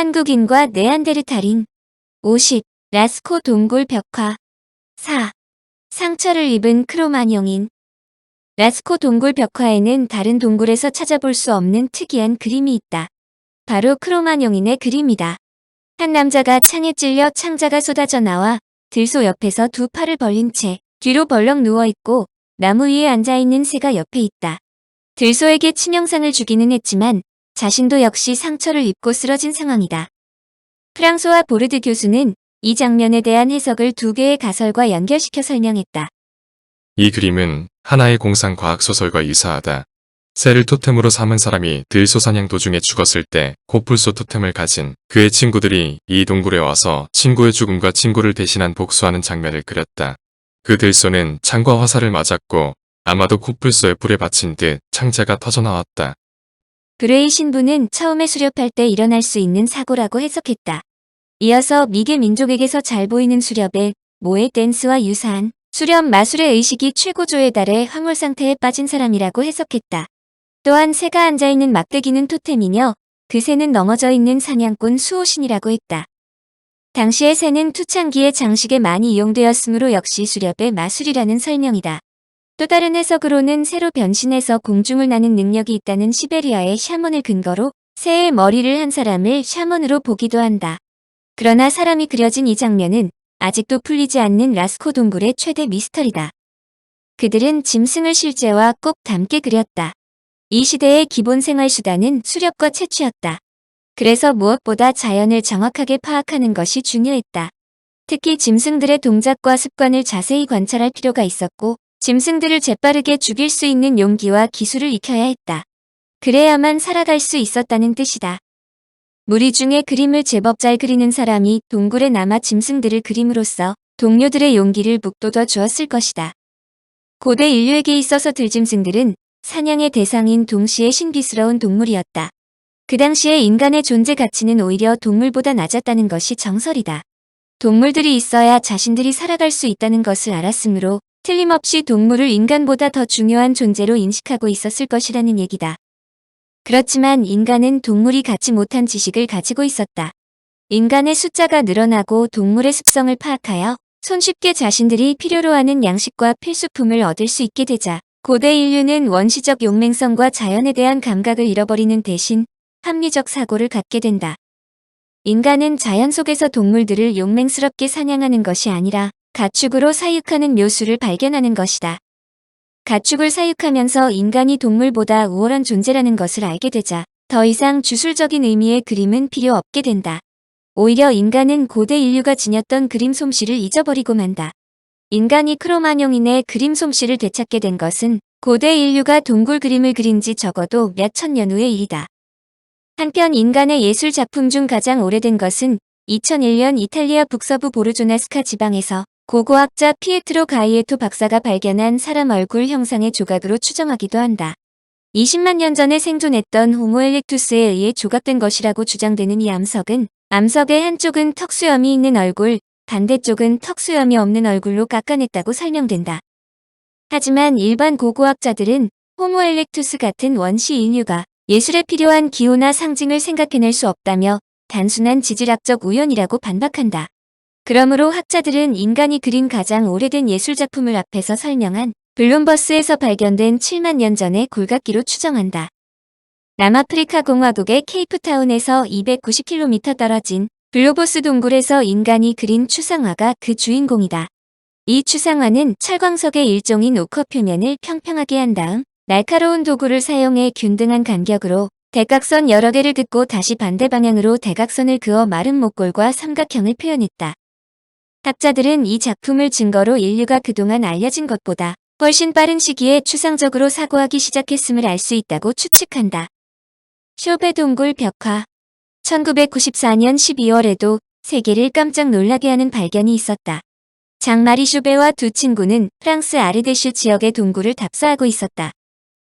한국인과 네안데르탈인. 50. 라스코 동굴 벽화. 4. 상처를 입은 크로마뇽인. 라스코 동굴 벽화에는 다른 동굴에서 찾아볼 수 없는 특이한 그림이 있다. 바로 크로마뇽인의 그림이다. 한 남자가 창에 찔려 창자가 쏟아져 나와 들소 옆에서 두 팔을 벌린 채 뒤로 벌렁 누워있고 나무 위에 앉아있는 새가 옆에 있다. 들소에게 치명상을 주기는 했지만 자신도 역시 상처를 입고 쓰러진 상황이다. 프랑소와 보르드 교수는 이 장면에 대한 해석을 두 개의 가설과 연결시켜 설명했다. 이 그림은 하나의 공상 과학 소설과 유사하다. 새를 토템으로 삼은 사람이 들소 사냥 도중에 죽었을 때 코뿔소 토템을 가진 그의 친구들이 이 동굴에 와서 친구의 죽음과 친구를 대신한 복수하는 장면을 그렸다. 그 들소는 창과 화살을 맞았고 아마도 코뿔소의 불에 받친 듯 창자가 터져나왔다. 브레이 신부는 처음에 수렵할 때 일어날 수 있는 사고라고 해석했다. 이어서 미개 민족에게서 잘 보이는 수렵의 모에 댄스와 유사한 수렵 마술의 의식이 최고조에 달해 황홀 상태에 빠진 사람이라고 해석했다. 또한 새가 앉아있는 막대기는 토템이며 그 새는 넘어져 있는 사냥꾼 수호신이라고 했다. 당시의 새는 투창기의 장식에 많이 이용되었으므로 역시 수렵의 마술이라는 설명이다. 또 다른 해석으로는 새로 변신해서 공중을 나는 능력이 있다는 시베리아의 샤먼을 근거로 새의 머리를 한 사람을 샤먼으로 보기도 한다. 그러나 사람이 그려진 이 장면은 아직도 풀리지 않는 라스코 동굴의 최대 미스터리다. 그들은 짐승을 실제와 꼭 닮게 그렸다. 이 시대의 기본 생활수단은 수렵과 채취였다. 그래서 무엇보다 자연을 정확하게 파악하는 것이 중요했다. 특히 짐승들의 동작과 습관을 자세히 관찰할 필요가 있었고 짐승들을 재빠르게 죽일 수 있는 용기와 기술을 익혀야 했다. 그래야만 살아갈 수 있었다는 뜻이다. 무리 중에 그림을 제법 잘 그리는 사람이 동굴에 남아 짐승들을 그림으로써 동료들의 용기를 북돋워 주었을 것이다. 고대 인류에게 있어서 들짐승들은 사냥의 대상인 동시에 신비스러운 동물이었다. 그 당시에 인간의 존재 가치는 오히려 동물보다 낮았다는 것이 정설이다. 동물들이 있어야 자신들이 살아갈 수 있다는 것을 알았으므로 틀림없이 동물을 인간보다 더 중요한 존재로 인식하고 있었을 것이라는 얘기다. 그렇지만 인간은 동물이 갖지 못한 지식을 가지고 있었다. 인간의 숫자가 늘어나고 동물의 습성을 파악하여 손쉽게 자신들이 필요로 하는 양식과 필수품을 얻을 수 있게 되자 고대 인류는 원시적 용맹성과 자연에 대한 감각을 잃어버리는 대신 합리적 사고를 갖게 된다. 인간은 자연 속에서 동물들을 용맹스럽게 사냥하는 것이 아니라 가축으로 사육하는 묘수를 발견하는 것이다. 가축을 사육하면서 인간이 동물보다 우월한 존재라는 것을 알게 되자 더 이상 주술적인 의미의 그림은 필요 없게 된다. 오히려 인간은 고대 인류가 지녔던 그림 솜씨를 잊어버리고 만다. 인간이 크로마뇽인의 그림 솜씨를 되찾게 된 것은 고대 인류가 동굴 그림을 그린 지 적어도 몇 천 년 후의 일이다. 한편 인간의 예술 작품 중 가장 오래된 것은 2001년 이탈리아 북서부 보르조나스카 지방에서 고고학자 피에트로 가이에토 박사가 발견한 사람 얼굴 형상의 조각으로 추정하기도 한다. 20만 년 전에 생존했던 호모 엘렉투스에 의해 조각된 것이라고 주장되는 이 암석은 암석의 한쪽은 턱수염이 있는 얼굴, 반대쪽은 턱수염이 없는 얼굴로 깎아냈다고 설명된다. 하지만 일반 고고학자들은 호모 엘렉투스 같은 원시 인류가 예술에 필요한 기호나 상징을 생각해낼 수 없다며 단순한 지질학적 우연이라고 반박한다. 그러므로 학자들은 인간이 그린 가장 오래된 예술작품을 앞에서 설명한 블룸버스에서 발견된 7만 년 전의 골각기로 추정한다. 남아프리카 공화국의 케이프타운에서 290km 떨어진 블로보스 동굴에서 인간이 그린 추상화가 그 주인공이다. 이 추상화는 철광석의 일종인 오커 표면을 평평하게 한 다음 날카로운 도구를 사용해 균등한 간격으로 대각선 여러 개를 긋고 다시 반대 방향으로 대각선을 그어 마른 목골과 삼각형을 표현했다. 학자들은 이 작품을 증거로 인류가 그동안 알려진 것보다 훨씬 빠른 시기에 추상적으로 사고하기 시작했음을 알 수 있다고 추측한다. 쇼베 동굴 벽화. 1994년 12월에도 세계를 깜짝 놀라게 하는 발견이 있었다. 장마리 쇼베와 두 친구는 프랑스 아르데슈 지역의 동굴을 답사하고 있었다.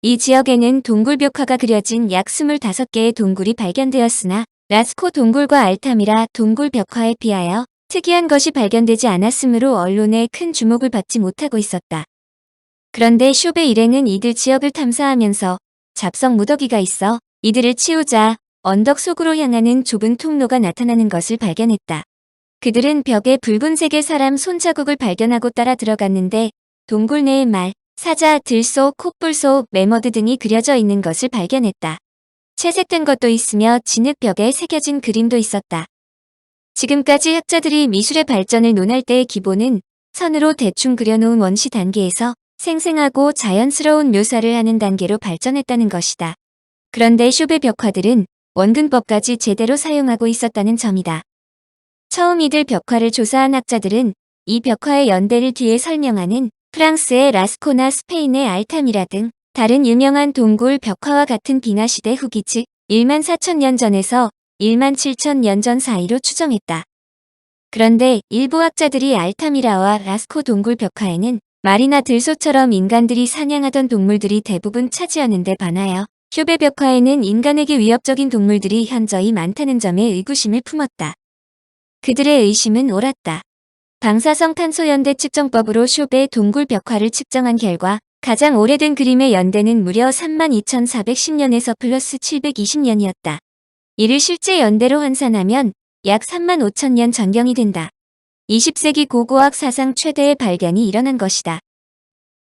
이 지역에는 동굴 벽화가 그려진 약 25개의 동굴이 발견되었으나 라스코 동굴과 알타미라 동굴 벽화에 비하여 특이한 것이 발견되지 않았으므로 언론의 큰 주목을 받지 못하고 있었다. 그런데 쇼베 일행은 이들 지역을 탐사하면서 잡성 무더기가 있어 이들을 치우자 언덕 속으로 향하는 좁은 통로가 나타나는 것을 발견했다. 그들은 벽에 붉은색의 사람 손자국을 발견하고 따라 들어갔는데 동굴 내에 말, 사자, 들소, 콧불소, 매머드 등이 그려져 있는 것을 발견했다. 채색된 것도 있으며 진흙벽에 새겨진 그림도 있었다. 지금까지 학자들이 미술의 발전을 논할 때의 기본은 선으로 대충 그려놓은 원시 단계에서 생생하고 자연스러운 묘사를 하는 단계로 발전했다는 것이다. 그런데 쇼베 벽화들은 원근법까지 제대로 사용하고 있었다는 점이다. 처음 이들 벽화를 조사한 학자들은 이 벽화의 연대를 뒤에 설명하는 프랑스의 라스코나 스페인의 알타미라 등 다른 유명한 동굴 벽화와 같은 빙하 시대 후기 즉 14,000년 전에서 17,000년 전 사이로 추정했다. 그런데 일부 학자들이 알타미라와 라스코 동굴 벽화에는 말이나 들소처럼 인간들이 사냥하던 동물들이 대부분 차지하는데 반하여 쇼베 벽화에는 인간에게 위협적인 동물들이 현저히 많다는 점에 의구심을 품었다. 그들의 의심은 옳았다. 방사성 탄소 연대 측정법으로 쇼베 동굴 벽화를 측정한 결과 가장 오래된 그림의 연대는 무려 32,410년에서 플러스 720년이었다. 이를 실제 연대로 환산하면 약 35,000년 전경이 된다. 20세기 고고학 사상 최대의 발견이 일어난 것이다.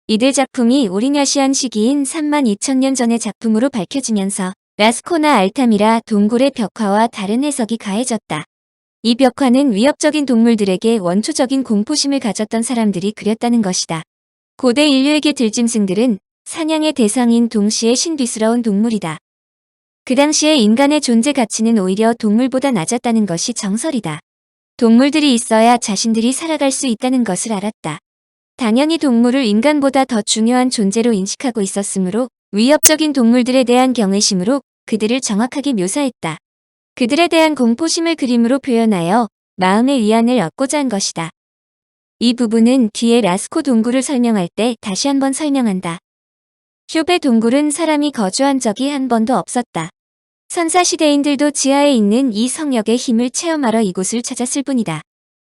이들 작품이 오리냐시안 시기인 32,000년 전의 작품으로 밝혀지면서 라스코나 알타미라 동굴의 벽화와 다른 해석이 가해졌다. 이 벽화는 위협적인 동물들에게 원초적인 공포심을 가졌던 사람들이 그렸다는 것이다. 고대 인류에게 들짐승들은 사냥의 대상인 동시에 신비스러운 동물이다. 그 당시에 인간의 존재 가치는 오히려 동물보다 낮았다는 것이 정설이다. 동물들이 있어야 자신들이 살아갈 수 있다는 것을 알았다. 당연히 동물을 인간보다 더 중요한 존재로 인식하고 있었으므로 위협적인 동물들에 대한 경외심으로 그들을 정확하게 묘사했다. 그들에 대한 공포심을 그림으로 표현하여 마음의 위안을 얻고자 한 것이다. 이 부분은 뒤에 라스코 동굴을 설명할 때 다시 한번 설명한다. 쇼베 동굴은 사람이 거주한 적이 한 번도 없었다. 선사시대인들도 지하에 있는 이 성역의 힘을 체험하러 이곳을 찾았을 뿐이다.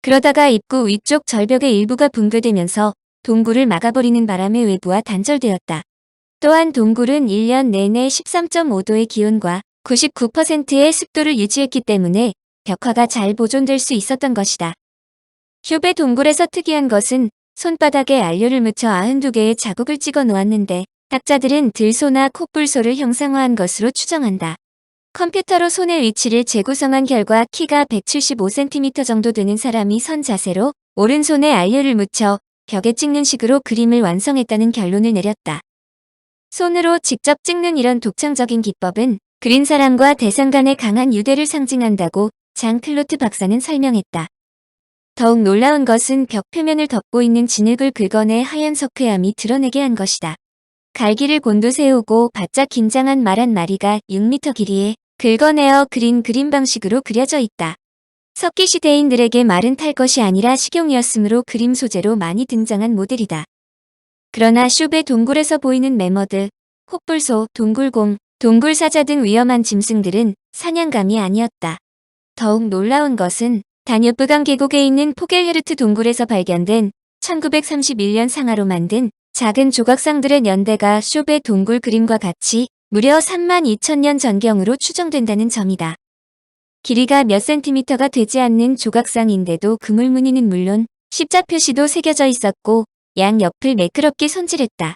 그러다가 입구 위쪽 절벽의 일부가 붕괴되면서 동굴을 막아버리는 바람에 외부와 단절되었다. 또한 동굴은 1년 내내 13.5도의 기온과 99%의 습도를 유지했기 때문에 벽화가 잘 보존될 수 있었던 것이다. 쇼베 동굴에서 특이한 것은 손바닥에 안료를 묻혀 92개의 자국을 찍어 놓았는데 학자들은 들소나 콧불소를 형상화한 것으로 추정한다. 컴퓨터로 손의 위치를 재구성한 결과 키가 175cm 정도 되는 사람이 선 자세로 오른손에 안료를 묻혀 벽에 찍는 식으로 그림을 완성했다는 결론을 내렸다. 손으로 직접 찍는 이런 독창적인 기법은 그린 사람과 대상 간의 강한 유대를 상징한다고 장 클로트 박사는 설명했다. 더욱 놀라운 것은 벽 표면을 덮고 있는 진흙을 긁어내 하얀 석회암이 드러내게 한 것이다. 갈기를 곤두세우고 바짝 긴장한 말 한 마리가 6m 길이에 긁어내어 그린 그림 방식으로 그려져 있다. 석기 시대인들에게 말은 탈 것이 아니라 식용이었으므로 그림 소재로 많이 등장한 모델이다. 그러나 쇼베 동굴에서 보이는 매머드, 콧불소, 동굴공, 동굴사자 등 위험한 짐승들은 사냥감이 아니었다. 더욱 놀라운 것은 다뉴브강 계곡에 있는 포겔헤르트 동굴에서 발견된 1931년 상아로 만든 작은 조각상들의 연대가 쇼베 동굴 그림과 같이 무려 32,000년 전경으로 추정된다는 점이다. 길이가 몇 센티미터가 되지 않는 조각상인데도 그물 무늬는 물론 십자 표시도 새겨져 있었고 양 옆을 매끄럽게 손질했다.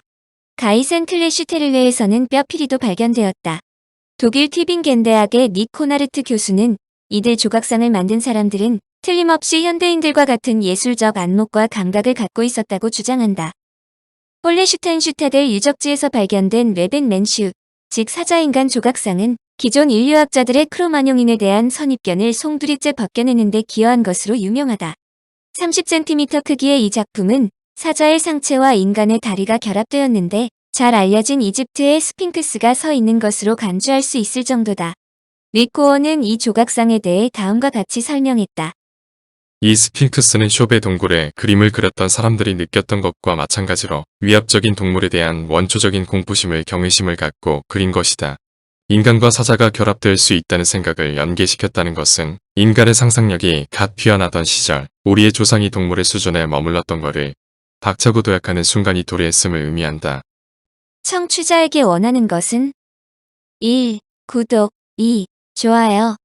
가이센클레슈테르웨에서는 뼈피리도 발견되었다. 독일 튜빙겐 대학의 니코나르트 교수는 이들 조각상을 만든 사람들은 틀림없이 현대인들과 같은 예술적 안목과 감각을 갖고 있었다고 주장한다. 홀레슈타인슈타델 유적지에서 발견된 레벤맨슈, 즉 사자인간 조각상은 기존 인류학자들의 크로마뇽인에 대한 선입견을 송두리째 벗겨내는 데 기여한 것으로 유명하다. 30cm 크기의 이 작품은 사자의 상체와 인간의 다리가 결합되었는데 잘 알려진 이집트의 스핑크스가 서 있는 것으로 간주할 수 있을 정도다. 리코어는 이 조각상에 대해 다음과 같이 설명했다. 이 스핑크스는 쇼베 동굴에 그림을 그렸던 사람들이 느꼈던 것과 마찬가지로 위협적인 동물에 대한 원초적인 공포심을 경외심을 갖고 그린 것이다. 인간과 사자가 결합될 수 있다는 생각을 연계시켰다는 것은 인간의 상상력이 갓 피어나던 시절 우리의 조상이 동물의 수준에 머물렀던 것을 박차고 도약하는 순간이 도래했음을 의미한다. 청취자에게 원하는 것은 1. 구독 2. 좋아요.